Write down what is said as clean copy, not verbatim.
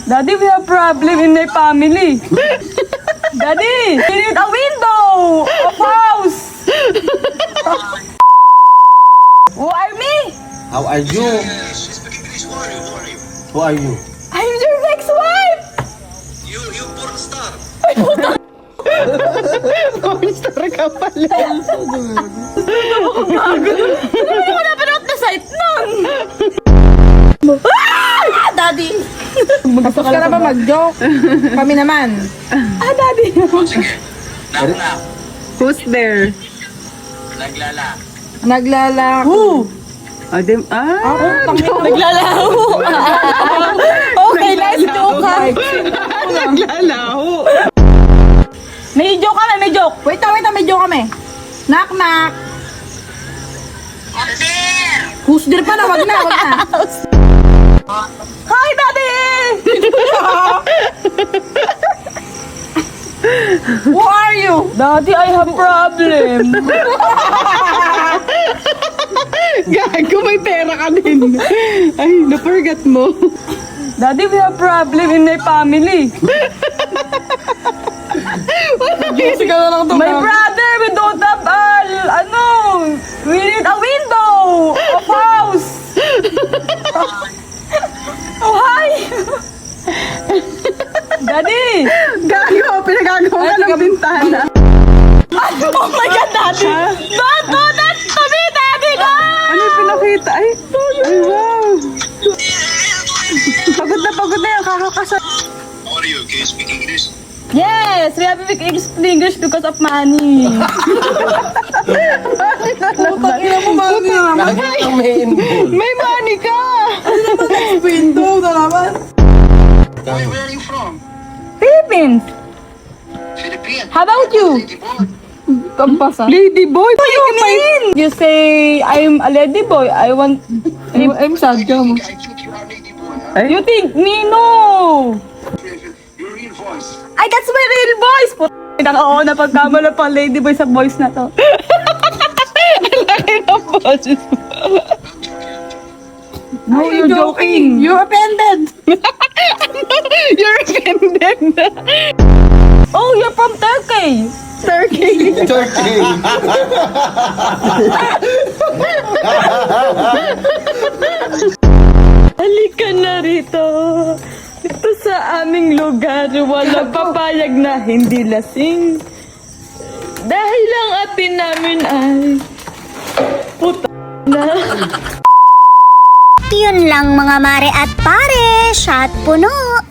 Daddy, we have problem in my family. Daddy, we need a window of house. Who are me? How are you? She speak English. Who are you? Who are you? Who are you? I'm your ex-wife. You porn star. Monster ka pala. Hindi ko napanood na site nun. Daddy. Tapos ka na ba mag-joke? Kami naman. Daddy. Sige. Knock knock. Who's there? Naglala. Naglala. Who? Naglalaho. Okay, let's joke ha. Naglalaho. May joke kami, may joke. Wait, may joke kami. Knock, knock. Who's there pa na? Wag na. Hi, Daddy! Who are you? Daddy, I have problem. Gago, may pera ka din. Ay, na-forget mo. Daddy, we have problem in my family. My brother, we don't have we need a window of house. Oh, hi. Daddy. Gago, pinagagawa ka ng bintana. Oh my God, Daddy. Don't do that to me, Daddy. No. Ano yung pinakita? Ay, wow. Pagod na yung kakakasal. How are you? Can you speak English? Yes, we have to speak English because of money. Ina mo, mami naman. Lagi kang may involved. May money ka. Window na naman. Where are you from? Philippines. Philippines. How about you? Lady boy. Kampasa. Lady boy. What do you mean? You say I'm a lady boy. I'm sad ka mo. I think you are lady boy. Huh? You think me? No. Your real voice. Ay, that's my real voice. Oo, napagkamala pa lady boy sa voice na to. Laki ng boses mo. No, you're joking. You offended. You're offended. Oh, you're from Turkey. Turkey. Turkey. Halika na rito. Dito sa aming lugar, walang papayag na hindi lasing. Dahil ang api namin ay puta na. Yun lang mga mare at pare, shot puno.